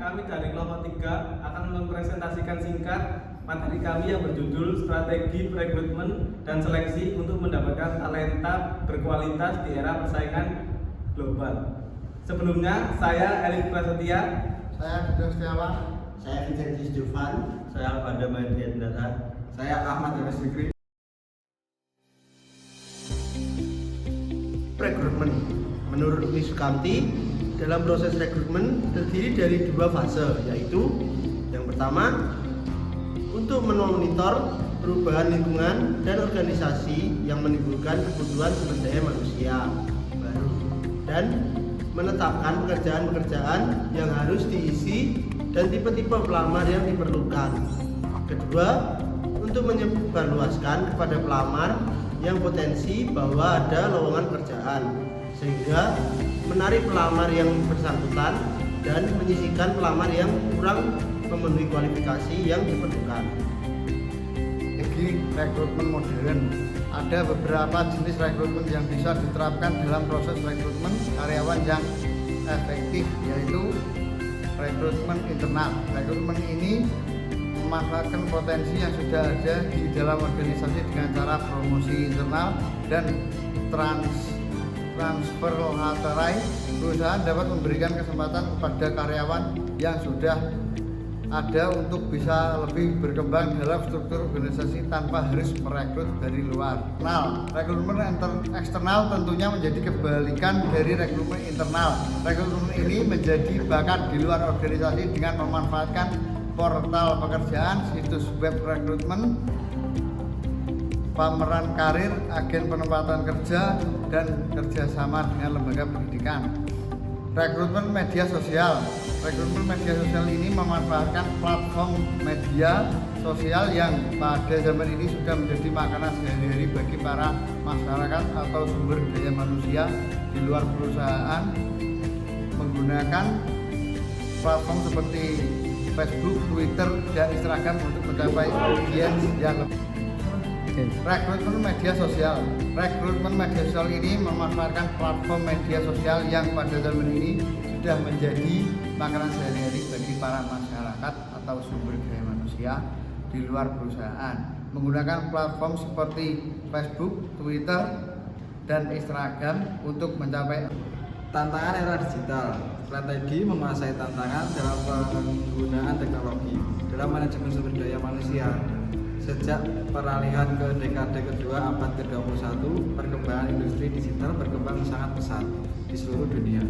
kami dari kelompok 3 akan mempresentasikan singkat materi kami yang berjudul Strategi Rekrutmen dan Seleksi untuk Mendapatkan Talenta Berkualitas di Era Persaingan Global. Sebelumnya, saya Erik Prasetya, saya Dudo Setiawan, saya Vincentis Dufan, saya Alvanda Mahdiandata, saya Ahmad Yoris Fikri. Rekrutmen. Menurut Uni Sukamti, dalam proses rekrutmen terdiri dari dua fase, yaitu yang pertama untuk memonitor perubahan lingkungan dan organisasi yang menimbulkan kebutuhan sumber daya manusia baru dan menetapkan pekerjaan-pekerjaan yang harus diisi dan tipe-tipe pelamar yang diperlukan. Kedua, untuk menyebarluaskan kepada pelamar yang potensi bahwa ada lowongan pekerjaan, sehingga menarik pelamar yang bersangkutan dan menyisihkan pelamar yang kurang memenuhi kualifikasi yang diperlukan. Strategi rekrutmen modern. Ada beberapa jenis rekrutmen yang bisa diterapkan dalam proses rekrutmen karyawan yang efektif, yaitu rekrutmen internal. Rekrutmen ini memanfaatkan potensi yang sudah ada di dalam organisasi dengan cara promosi internal dan transfer lateral. Perusahaan dapat memberikan kesempatan kepada karyawan yang sudah ada untuk bisa lebih berkembang dalam struktur organisasi tanpa harus merekrut dari luar. Rekrutmen eksternal tentunya menjadi kebalikan dari rekrutmen internal. Rekrutmen ini menjadi bakat di luar organisasi dengan memanfaatkan portal pekerjaan, situs web rekrutmen, pameran karir, agen penempatan kerja, dan kerjasama dengan lembaga pendidikan. Rekrutmen media sosial. Rekrutmen media sosial ini memanfaatkan platform media sosial yang pada zaman ini sudah menjadi makanan sehari-hari bagi para masyarakat atau sumber daya manusia di luar perusahaan, menggunakan platform seperti Facebook, Twitter, dan Instagram untuk mencapai audiens yang lebih. Rekrutmen media sosial. Rekrutmen media sosial ini memanfaatkan platform media sosial yang pada zaman ini sudah menjadi makanan sehari-hari bagi para masyarakat atau sumber daya manusia di luar perusahaan, menggunakan platform seperti Facebook, Twitter, dan Instagram untuk mencapai tantangan era digital. Strategi menguasai tantangan dalam penggunaan teknologi dalam manajemen sumber daya manusia. Sejak peralihan ke dekade kedua abad ke-21, perkembangan industri digital berkembang sangat pesat di seluruh dunia.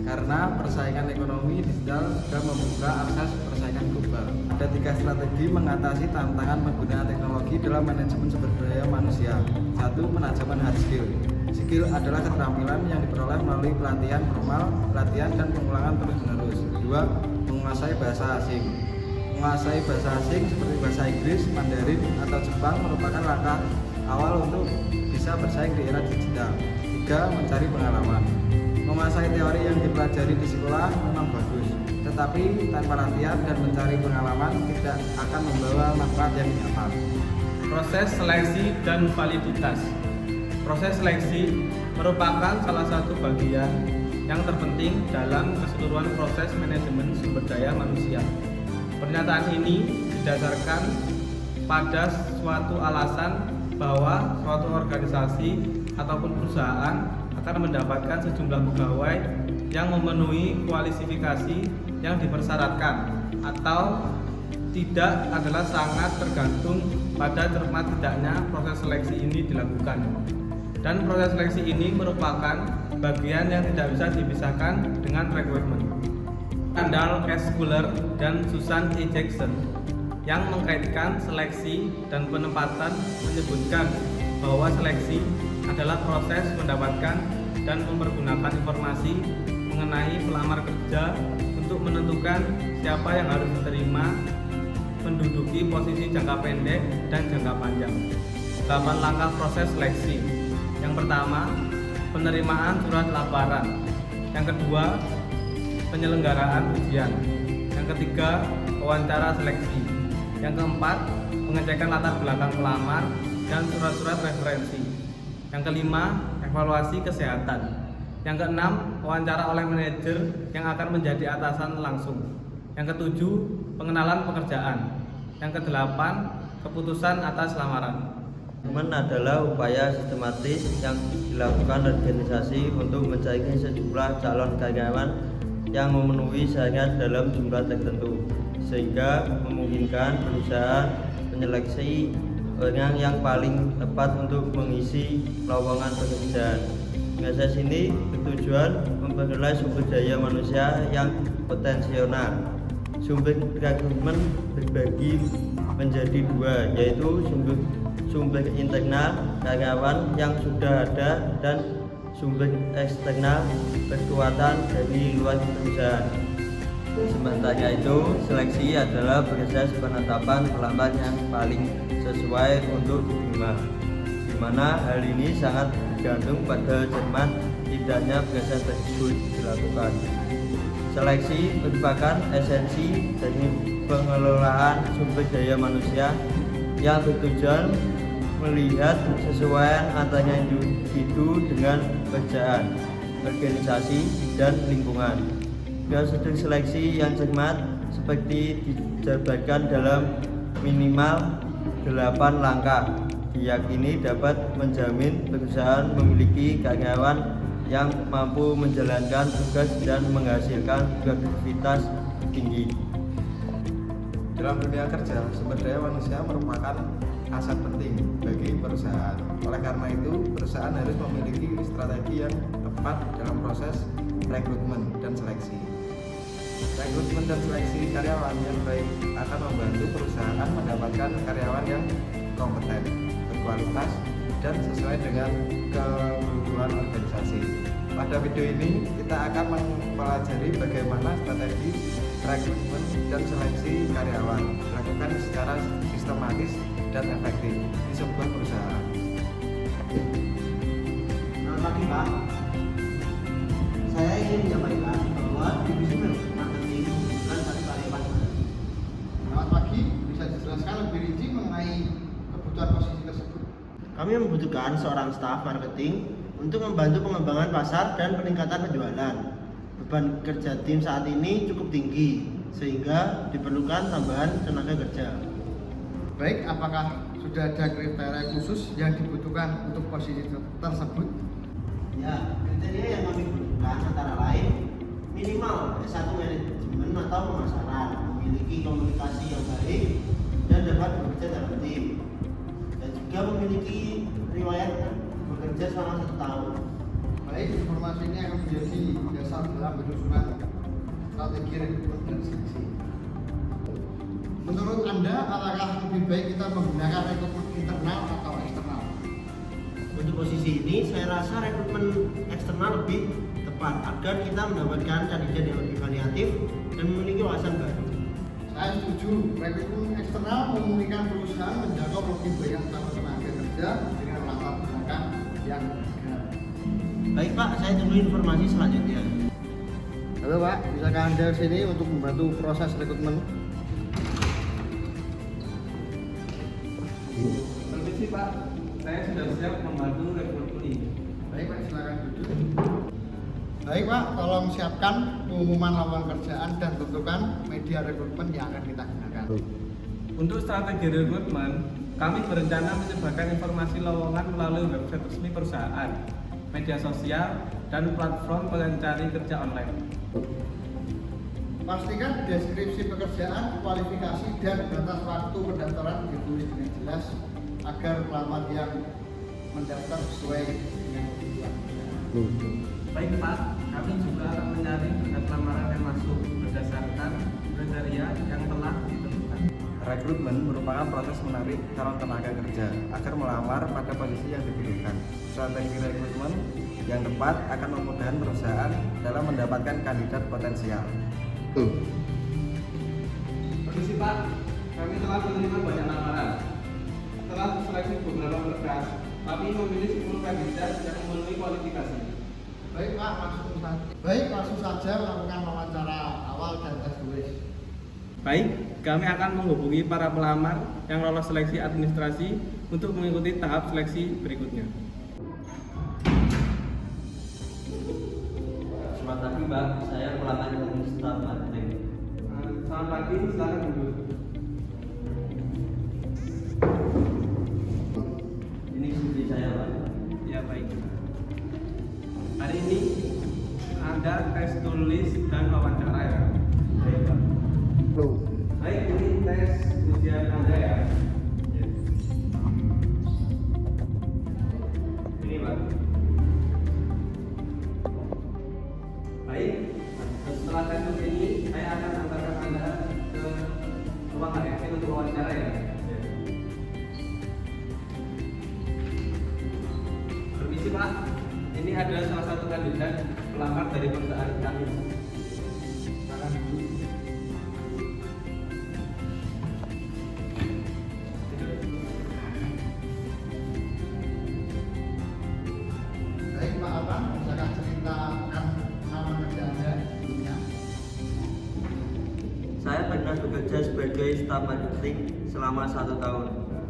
Karena persaingan ekonomi digital sudah membuka akses persaingan global. Ada 3 strategi mengatasi tantangan penggunaan teknologi dalam manajemen sumber daya manusia. 1. Manajemen hard skill. Skill adalah keterampilan yang diperoleh melalui pelatihan formal, latihan dan pengulangan terus-menerus. 2. Menguasai bahasa asing. Menguasai bahasa asing seperti bahasa Inggris, Mandarin, atau Jepang merupakan langkah awal untuk bisa bersaing di era digital. 3. Mencari pengalaman. Menguasai teori yang dipelajari di sekolah memang bagus, tetapi tanpa latihan dan mencari pengalaman tidak akan membawa manfaat yang nyata. proses seleksi dan validitas. Proses seleksi merupakan salah satu bagian yang terpenting dalam keseluruhan proses manajemen sumber daya manusia. Pernyataan ini didasarkan pada suatu alasan bahwa suatu organisasi ataupun perusahaan akan mendapatkan sejumlah pegawai yang memenuhi kualifikasi yang dipersyaratkan atau tidak adalah sangat tergantung pada cermat tidaknya proses seleksi ini dilakukan. Dan proses seleksi ini merupakan bagian yang tidak bisa dipisahkan dengan rekrutmen. Randall S. Fuller dan Susan E. Jackson yang mengkaitkan seleksi dan penempatan menyebutkan bahwa seleksi adalah proses mendapatkan dan mempergunakan informasi mengenai pelamar kerja untuk menentukan siapa yang harus diterima menduduki posisi jangka pendek dan jangka panjang. 8 langkah proses seleksi. Yang pertama, penerimaan surat lamaran. Yang kedua, penyelenggaraan ujian. Yang ketiga, wawancara seleksi. Yang keempat, pengecekan latar belakang pelamar dan surat-surat referensi. Yang kelima, evaluasi kesehatan. Yang keenam, wawancara oleh manajer yang akan menjadi atasan langsung. Yang ketujuh, pengenalan pekerjaan. Yang kedelapan, keputusan atas lamaran. Rekrutmen adalah upaya sistematis yang dilakukan organisasi untuk mencari sejumlah calon karyawan yang memenuhi syarat dalam jumlah tertentu, sehingga memungkinkan perusahaan menyeleksi orang yang paling tepat untuk mengisi lowongan pekerjaan. Proses ini bertujuan memperoleh sumber daya manusia yang potensial. Sumber rekrutmen berbagi menjadi dua, yaitu sumber internal karyawan yang sudah ada dan sumber eksternal kekuatan dari luar perusahaan. Sementara itu, seleksi adalah proses penetapan pelamar yang paling sesuai untuk diterima, di mana hal ini sangat bergantung pada cermat tidaknya proses tersebut dilakukan. Seleksi merupakan esensi dari pengelolaan sumber daya manusia yang bertujuan melihat kesesuaian antara individu dengan pekerjaan, organisasi, dan lingkungan. Prosedur seleksi yang cermat seperti dijabarkan dalam minimal 8 langkah diyakini dapat menjamin perusahaan memiliki karyawan yang mampu menjalankan tugas dan menghasilkan produktivitas tinggi. Dalam dunia kerja, sumber daya manusia merupakan aset penting bagi perusahaan. Oleh karena itu, perusahaan harus memiliki strategi yang tepat dalam proses rekrutmen dan seleksi. Rekrutmen dan seleksi karyawan yang baik akan membantu perusahaan mendapatkan karyawan yang kompeten, berkualitas, dan sesuai dengan kebutuhan organisasi. Pada video ini, kita akan mempelajari bagaimana strategi rekrutmen dan seleksi karyawan dilakukan secara sistematis dan efektif di sebuah perusahaan. Selamat pagi Pak, saya ingin menyampaikan bahwa divisi marketing membutuhkan satu karyawan. Selamat pagi, bisa dijelaskan lebih rinci mengenai kebutuhan posisi tersebut? Kami membutuhkan seorang staf marketing untuk membantu pengembangan pasar dan peningkatan penjualan. Beban kerja tim saat ini cukup tinggi, sehingga diperlukan tambahan tenaga kerja. Baik, apakah sudah ada kriteria khusus yang dibutuhkan untuk posisi tersebut? Ya, kriteria yang kami butuhkan antara lain minimal S1 manajemen atau pemasaran, memiliki komunikasi yang baik dan dapat bekerja dalam tim, dan juga memiliki riwayat bekerja selama 1 tahun. Baik, informasi ini akan menjadi dasar dalam penyusunan strategi rekrutmen dan seleksi. Menurut Anda, apakah lebih baik kita menggunakan rekrutmen internal atau eksternal? Untuk posisi ini, saya rasa rekrutmen eksternal lebih tepat agar kita mendapatkan kandidat yang lebih variatif dan memiliki wawasan baru. Saya setuju, rekrutmen eksternal memungkinkan perusahaan menjangkau lebih banyak tenaga kerja dengan latar belakang yang berbeda. Baik Pak, saya tunggu informasi selanjutnya. Halo Pak, bisakah Anda sini untuk membantu proses rekrutmen? Permisi Pak, saya sudah siap membantu rekrutmen ini. Baik Pak, silakan duduk. Baik Pak, tolong siapkan pengumuman lowongan kerjaan dan tentukan media rekrutmen yang akan kita gunakan. Untuk strategi rekrutmen, kami berencana menyebarkan informasi lowongan melalui website resmi perusahaan, media sosial, dan platform pencari kerja online. Pastikan deskripsi pekerjaan, kualifikasi, dan batas waktu pendaftaran ditulis dengan jelas agar pelamar yang mendaftar sesuai dengan kebutuhan. Baik Pak, kami juga akan mencari berkas lamaran yang masuk berdasarkan kriteria yang telah ditentukan. Rekrutmen merupakan proses menarik calon tenaga kerja agar melamar pada posisi yang dibutuhkan. Strategi rekrutmen yang tepat akan memudahkan perusahaan dalam mendapatkan kandidat potensial. Permisi Pak, kami telah menerima banyak lamaran. Setelah seleksi beberapa berkas, kami memilih 10 kandidat yang memenuhi kualifikasi. Baik Pak, langsung saja lakukan wawancara awal dan tes tulis. Baik, kami akan menghubungi para pelamar yang lolos seleksi administrasi untuk mengikuti tahap seleksi berikutnya. Selamat pagi Mbak, saya pelamar dari staf marketing. Selamat pagi, silakan duduk. Ini CV saya, Pak. Ya baik. Hari ini ada tes tulis dan wawancara ya. Baik Pak. Baik, ini tes ujian Anda ya. Ini Pak. Baik, setelah tes tulis ini saya akan antarkan Anda ke ruang HRD untuk wawancara ya. Permisi Pak, ini ada salah satu kandidat pelamar dari perusahaan kami. Silakan duduk. Baik Pak Alvan, silakan ceritakan pengalaman kerja Anda sebelumnya. Saya pernah bekerja sebagai staf marketing selama 1 tahun.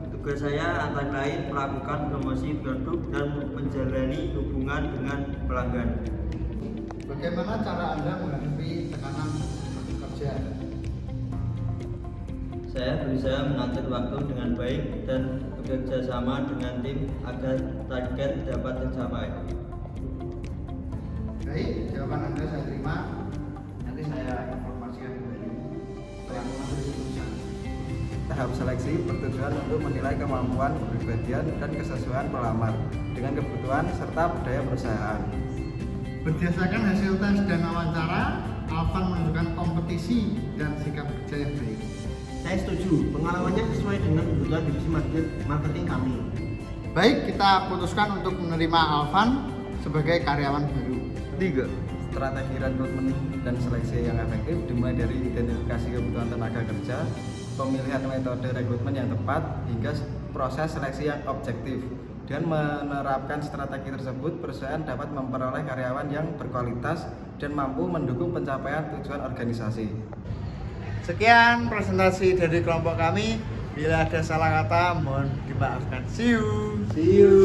Tugas saya antara lain melakukan promosi produk dan menjalani hubungan dengan pelanggan. Bagaimana cara Anda menghadapi tekanan kerja? Saya berusaha mengatur waktu dengan baik dan bekerja sama dengan tim agar target dapat tercapai. Baik, jawaban Anda saya terima. Nanti saya informasikan kembali. Yang mengambil keputusan. Tahap seleksi bertujuan untuk menilai kemampuan, kepribadian, dan kesesuaian pelamar dengan kebutuhan serta budaya perusahaan. Berdasarkan hasil tes dan wawancara, Alvan menunjukkan kompetisi dan sikap kerja yang baik. Saya setuju, pengalamannya sesuai dengan kebutuhan divisi marketing kami. Baik, kita putuskan untuk menerima Alvan sebagai karyawan baru. 3. Strategi rekrutmen dan seleksi yang efektif dimulai dari identifikasi kebutuhan tenaga kerja, pemilihan metode rekrutmen yang tepat, hingga proses seleksi yang objektif. Dengan menerapkan strategi tersebut, perusahaan dapat memperoleh karyawan yang berkualitas dan mampu mendukung pencapaian tujuan organisasi. Sekian presentasi dari kelompok kami. Bila ada salah kata, mohon dimaafkan. See you. See you.